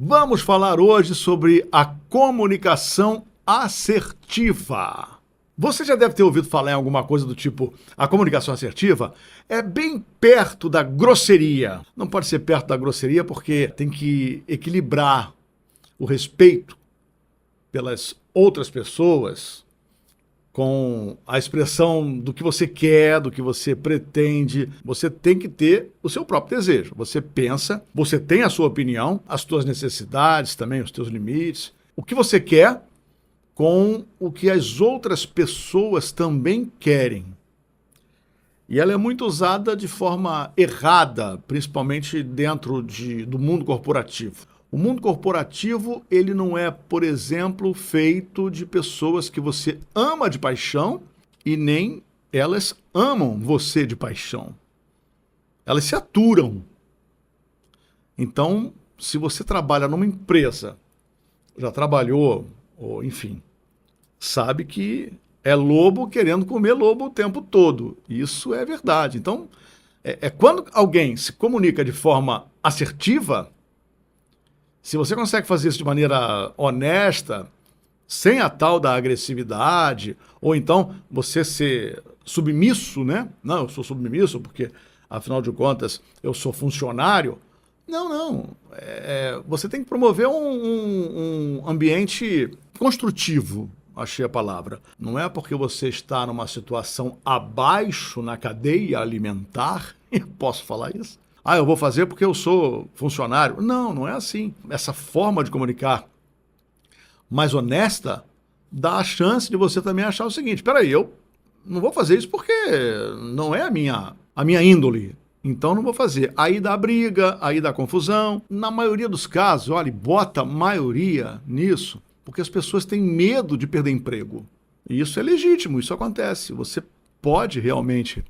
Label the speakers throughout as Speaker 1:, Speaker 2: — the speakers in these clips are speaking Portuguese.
Speaker 1: Vamos falar hoje sobre a comunicação assertiva. Você já deve ter ouvido falar em alguma coisa do tipo, a comunicação assertiva é bem perto da grosseria. Não pode ser perto da grosseria porque tem que equilibrar o respeito pelas outras pessoas com a expressão do que você quer, do que você pretende. Você tem que ter o seu próprio desejo. Você pensa, você tem a sua opinião, as suas necessidades também, os seus limites. O que você quer com o que as outras pessoas também querem. E ela é muito usada de forma errada, principalmente dentro do mundo corporativo. O mundo corporativo, ele não é, por exemplo, feito de pessoas que você ama de paixão e nem elas amam você de paixão. Elas se aturam. Então, se você trabalha numa empresa, já trabalhou, ou enfim, sabe que é lobo querendo comer lobo o tempo todo. Isso é verdade. Então, quando alguém se comunica de forma assertiva, se você consegue fazer isso de maneira honesta, sem a tal da agressividade, ou então você ser submisso, né? Não, eu sou submisso porque, afinal de contas, eu sou funcionário. Não. Você tem que promover um ambiente construtivo, achei a palavra. Não é porque você está numa situação abaixo na cadeia alimentar, eu posso falar isso? Eu vou fazer porque eu sou funcionário. Não é assim. Essa forma de comunicar mais honesta dá a chance de você também achar o seguinte, peraí, eu não vou fazer isso porque não é a minha índole. Então não vou fazer. Aí dá briga, aí dá confusão. Na maioria dos casos, olha, bota maioria nisso, porque as pessoas têm medo de perder emprego. E isso é legítimo, isso acontece. Você pode realmente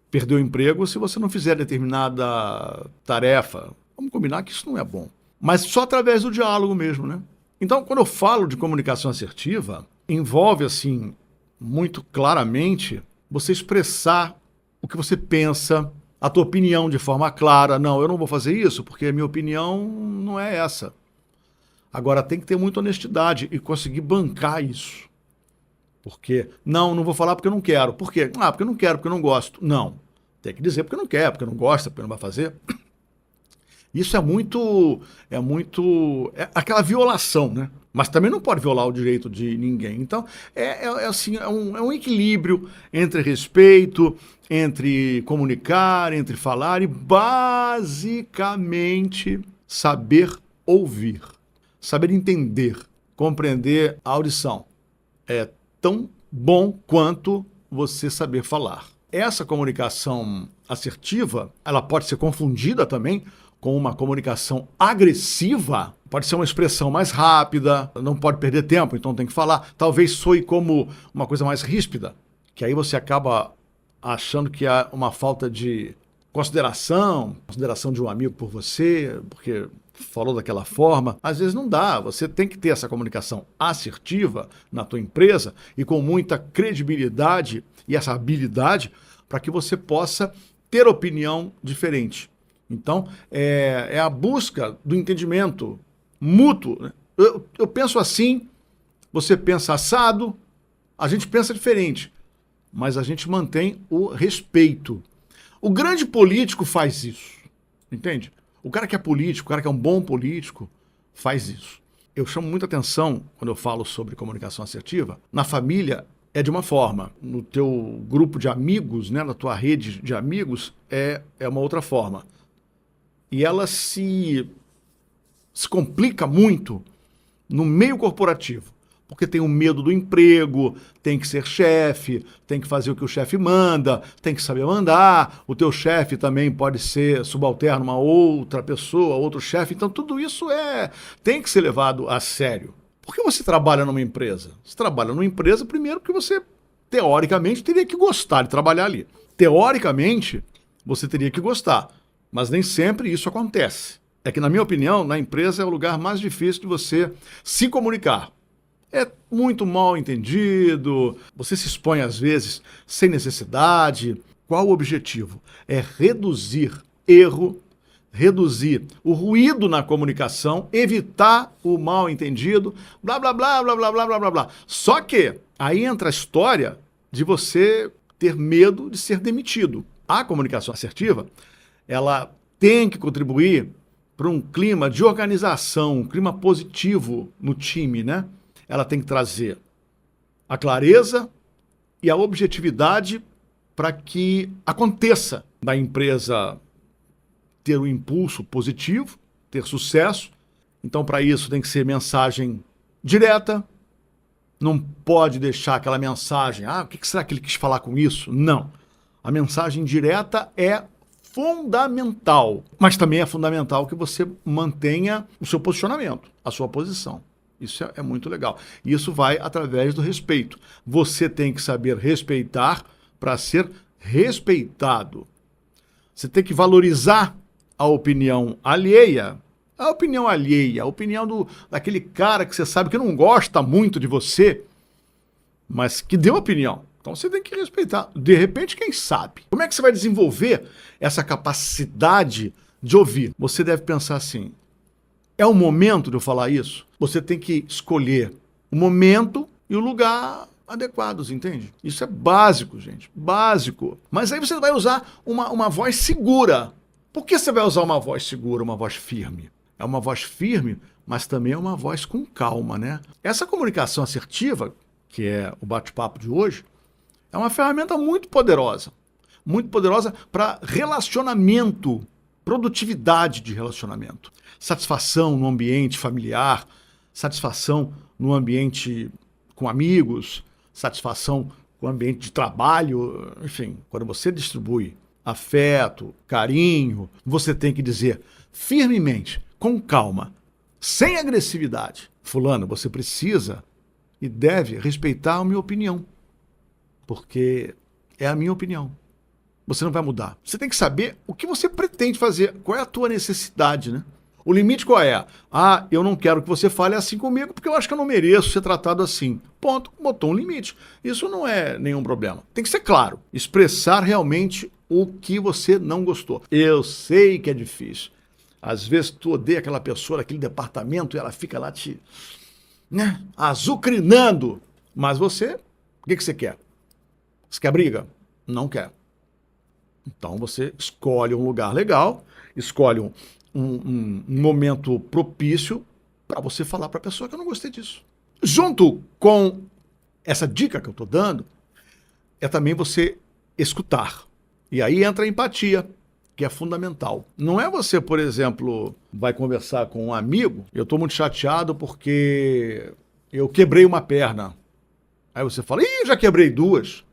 Speaker 1: perder o emprego se você não fizer determinada tarefa. Vamos combinar que isso não é bom. Mas só através do diálogo mesmo, né? Então, quando eu falo de comunicação assertiva, envolve, assim, muito claramente, você expressar o que você pensa, a tua opinião de forma clara. Não, eu não vou fazer isso porque a minha opinião não é essa. Agora, tem que ter muita honestidade e conseguir bancar isso. Porque, não vou falar porque eu não quero. Por quê? Porque eu não quero, porque eu não gosto. Não, tem que dizer porque não quer, porque não gosta, porque não vai fazer. Isso é aquela violação, né? Mas também não pode violar o direito de ninguém. Então, é um equilíbrio entre respeito, entre comunicar, entre falar e, basicamente, saber ouvir, saber entender, compreender a audição. É tão bom quanto você saber falar. Essa comunicação assertiva, ela pode ser confundida também com uma comunicação agressiva. Pode ser uma expressão mais rápida, não pode perder tempo, então tem que falar. Talvez soe como uma coisa mais ríspida, que aí você acaba achando que há uma falta de consideração de um amigo por você, porque falou daquela forma. Às vezes não dá, você tem que ter essa comunicação assertiva na tua empresa e com muita credibilidade e essa habilidade para que você possa ter opinião diferente. Então, é a busca do entendimento mútuo, né? Eu penso assim, você pensa assado, a gente pensa diferente, mas a gente mantém o respeito. O grande político faz isso, entende? O cara que é político, o cara que é um bom político, faz isso. Eu chamo muita atenção, quando eu falo sobre comunicação assertiva, na família é de uma forma, no teu grupo de amigos, né, na tua rede de amigos, é uma outra forma. E ela se complica muito no meio corporativo, porque tem o medo do emprego, tem que ser chefe, tem que fazer o que o chefe manda, tem que saber mandar, o teu chefe também pode ser subalterno a uma outra pessoa, outro chefe, então tudo isso tem que ser levado a sério. Por que você trabalha numa empresa? Você trabalha numa empresa primeiro porque você, teoricamente, teria que gostar de trabalhar ali. Teoricamente, você teria que gostar, mas nem sempre isso acontece. É que, na minha opinião, na empresa é o lugar mais difícil de você se comunicar. É muito mal entendido, você se expõe às vezes sem necessidade. Qual o objetivo? É reduzir erro, reduzir o ruído na comunicação, evitar o mal entendido, blá, blá, blá, blá, blá, blá, blá, blá, blá. Só que aí entra a história de você ter medo de ser demitido. A comunicação assertiva, ela tem que contribuir para um clima de organização, um clima positivo no time, né? Ela tem que trazer a clareza e a objetividade para que aconteça da empresa ter um impulso positivo, ter sucesso. Então, para isso, tem que ser mensagem direta. Não pode deixar aquela mensagem, o que será que ele quis falar com isso? Não. A mensagem direta é fundamental, mas também é fundamental que você mantenha o seu posicionamento, a sua posição. Isso é muito legal. E isso vai através do respeito. Você tem que saber respeitar para ser respeitado. Você tem que valorizar a opinião alheia. A opinião alheia, a opinião daquele cara que você sabe que não gosta muito de você, mas que deu opinião. Então você tem que respeitar. De repente, quem sabe? Como é que você vai desenvolver essa capacidade de ouvir? Você deve pensar assim, é o momento de eu falar isso? Você tem que escolher o momento e o lugar adequados, entende? Isso é básico, gente, básico. Mas aí você vai usar uma voz segura. Por que você vai usar uma voz segura, uma voz firme? É uma voz firme, mas também é uma voz com calma, né? Essa comunicação assertiva, que é o bate-papo de hoje, é uma ferramenta muito poderosa para relacionamento, produtividade de relacionamento, satisfação no ambiente familiar, satisfação no ambiente com amigos, satisfação com o ambiente de trabalho, enfim, quando você distribui afeto, carinho, você tem que dizer firmemente, com calma, sem agressividade, fulano, você precisa e deve respeitar a minha opinião, porque é a minha opinião. Você não vai mudar. Você tem que saber o que você pretende fazer, qual é a tua necessidade, né? O limite qual é? Eu não quero que você fale assim comigo porque eu acho que eu não mereço ser tratado assim. Ponto. Botou um limite. Isso não é nenhum problema. Tem que ser claro. Expressar realmente o que você não gostou. Eu sei que é difícil. Às vezes tu odeia aquela pessoa daquele departamento e ela fica lá te azucrinando. Mas você, o que você quer? Você quer briga? Não quer. Então você escolhe um lugar legal, escolhe um momento propício para você falar para a pessoa que eu não gostei disso. Junto com essa dica que eu estou dando, é também você escutar. E aí entra a empatia, que é fundamental. Não é você, por exemplo, vai conversar com um amigo, eu estou muito chateado porque eu quebrei uma perna. Aí você fala, já quebrei duas.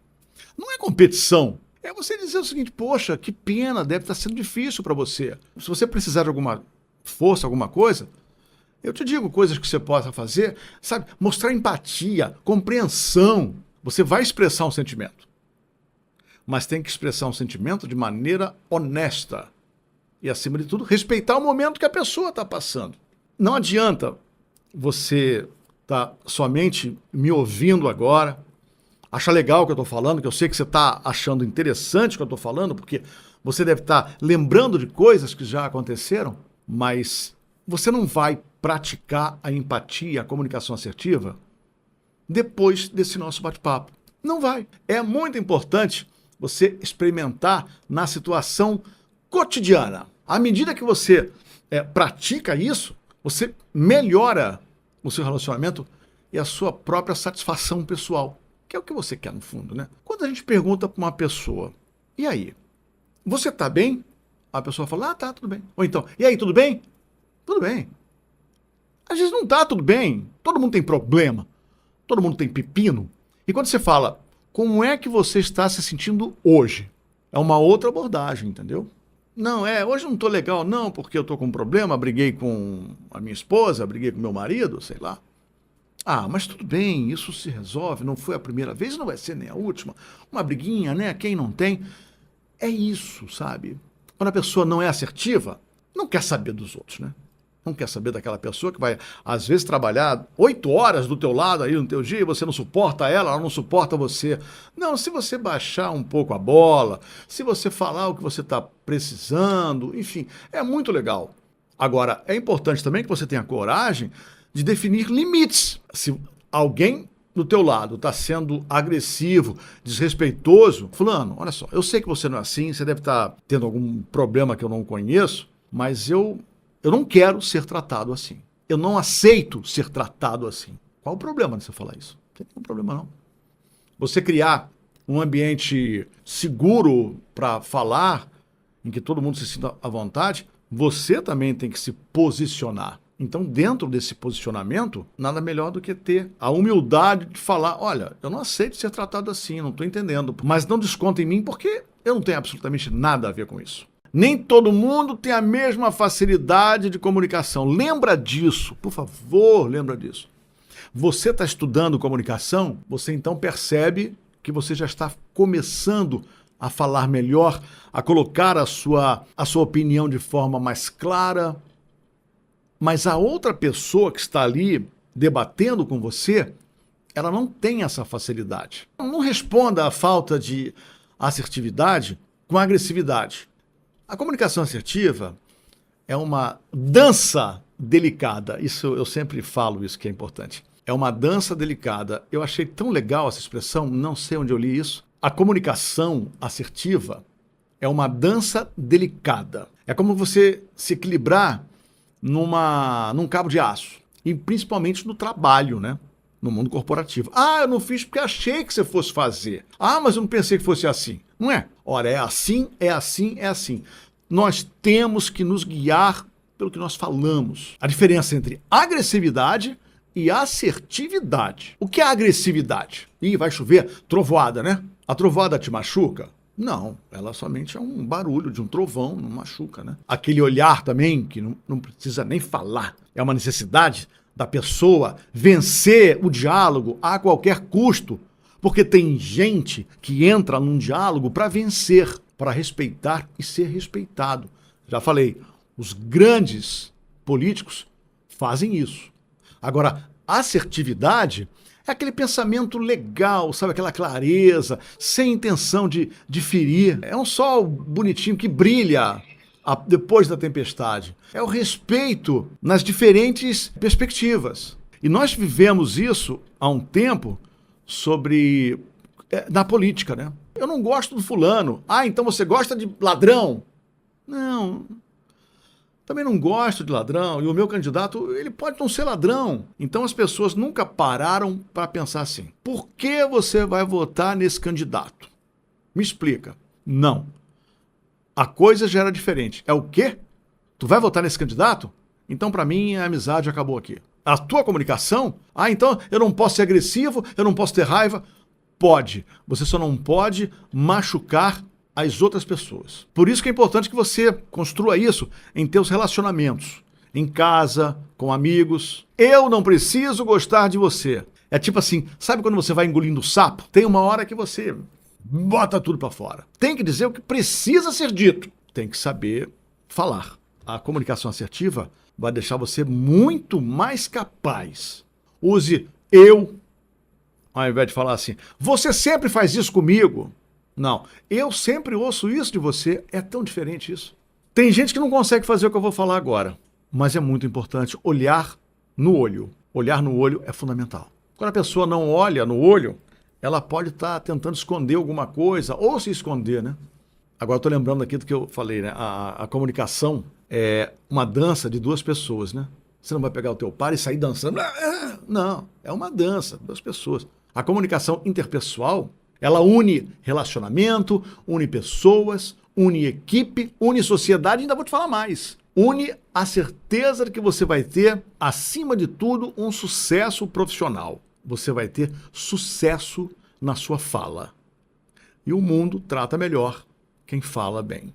Speaker 1: Não é competição. É você dizer o seguinte, poxa, que pena, deve estar sendo difícil para você. Se você precisar de alguma força, alguma coisa, eu te digo coisas que você possa fazer, sabe? Mostrar empatia, compreensão. Você vai expressar um sentimento. Mas tem que expressar um sentimento de maneira honesta. E, acima de tudo, respeitar o momento que a pessoa está passando. Não adianta você estar somente me ouvindo agora, achar legal o que eu estou falando, que eu sei que você está achando interessante o que eu estou falando, porque você deve estar lembrando de coisas que já aconteceram, mas você não vai praticar a empatia, a comunicação assertiva depois desse nosso bate-papo. Não vai. É muito importante você experimentar na situação cotidiana. À medida que você pratica isso, você melhora o seu relacionamento e a sua própria satisfação pessoal. Que é o que você quer no fundo, né? Quando a gente pergunta para uma pessoa, e aí? Você tá bem? A pessoa fala, tá, tudo bem. Ou então, e aí, tudo bem? Tudo bem. Às vezes não tá tudo bem. Todo mundo tem problema. Todo mundo tem pepino. E quando você fala, como é que você está se sentindo hoje? É uma outra abordagem, entendeu? Não, hoje não tô legal, não, porque eu tô com um problema, briguei com a minha esposa, briguei com meu marido, sei lá. Mas tudo bem, isso se resolve, não foi a primeira vez, não vai ser nem a última. Uma briguinha, né? Quem não tem? É isso, sabe? Quando a pessoa não é assertiva, não quer saber dos outros, né? Não quer saber daquela pessoa que vai, às vezes, trabalhar 8 horas do teu lado aí no teu dia e você não suporta ela não suporta você. Não, se você baixar um pouco a bola, se você falar o que você está precisando, enfim, é muito legal. Agora, é importante também que você tenha coragem de definir limites. Se alguém do teu lado está sendo agressivo, desrespeitoso, fulano, olha só, eu sei que você não é assim, você deve estar tendo algum problema que eu não conheço, mas eu não quero ser tratado assim. Eu não aceito ser tratado assim. Qual o problema de você falar isso? Não tem nenhum problema, não. Você criar um ambiente seguro para falar, em que todo mundo se sinta à vontade, você também tem que se posicionar. Então, dentro desse posicionamento, nada melhor do que ter a humildade de falar, olha, eu não aceito ser tratado assim, não estou entendendo. Mas não desconta em mim porque eu não tenho absolutamente nada a ver com isso. Nem todo mundo tem a mesma facilidade de comunicação. Lembra disso, por favor, lembra disso. Você está estudando comunicação, você então percebe que você já está começando a falar melhor, a colocar a sua opinião de forma mais clara. Mas a outra pessoa que está ali debatendo com você, ela não tem essa facilidade. Não responda à falta de assertividade com agressividade. A comunicação assertiva é uma dança delicada. Isso eu sempre falo, isso que é importante. É uma dança delicada. Eu achei tão legal essa expressão, não sei onde eu li isso. A comunicação assertiva é uma dança delicada. É como você se equilibrar num cabo de aço. E principalmente no trabalho, né? No mundo corporativo. Ah, eu não fiz porque achei que você fosse fazer. Ah, mas eu não pensei que fosse assim. Não é? Ora, é assim, é assim, é assim. Nós temos que nos guiar pelo que nós falamos. A diferença entre agressividade e assertividade. O que é agressividade? Ih, vai chover, trovoada, né? A trovoada te machuca? Não, ela somente é um barulho de um trovão, não machuca, né? Aquele olhar também, que não precisa nem falar, é uma necessidade da pessoa vencer o diálogo a qualquer custo, porque tem gente que entra num diálogo para vencer, para respeitar e ser respeitado. Já falei, os grandes políticos fazem isso. Agora, assertividade é aquele pensamento legal, sabe? Aquela clareza, sem intenção de ferir. É um sol bonitinho que brilha depois da tempestade. É o respeito nas diferentes perspectivas. E nós vivemos isso há um tempo na política, né? Eu não gosto do fulano. Ah, então você gosta de ladrão? Não. Também não gosto de ladrão, e o meu candidato, ele pode não ser ladrão. Então as pessoas nunca pararam para pensar assim, por que você vai votar nesse candidato? Me explica. Não. A coisa já era diferente. É o quê? Tu vai votar nesse candidato? Então para mim a amizade acabou aqui. A tua comunicação? Ah, então eu não posso ser agressivo, eu não posso ter raiva? Pode. Você só não pode machucar as outras pessoas. Por isso que é importante que você construa isso em teus relacionamentos, em casa, com amigos. Eu não preciso gostar de você. É tipo assim, sabe quando você vai engolindo sapo? Tem uma hora que você bota tudo para fora. Tem que dizer o que precisa ser dito. Tem que saber falar. A comunicação assertiva vai deixar você muito mais capaz. Use eu, ao invés de falar assim, você sempre faz isso comigo. Não, eu sempre ouço isso de você, é tão diferente isso. Tem gente que não consegue fazer o que eu vou falar agora, mas é muito importante olhar no olho. Olhar no olho é fundamental. Quando a pessoa não olha no olho, ela pode estar tentando esconder alguma coisa, ou se esconder, né? Agora eu estou lembrando aqui do que eu falei, né? A comunicação é uma dança de duas pessoas, né? Você não vai pegar o teu par e sair dançando. Não, é uma dança, duas pessoas. A comunicação interpessoal, ela une relacionamento, une pessoas, une equipe, une sociedade, ainda vou te falar mais. Une a certeza de que você vai ter, acima de tudo, um sucesso profissional. Você vai ter sucesso na sua fala. E o mundo trata melhor quem fala bem.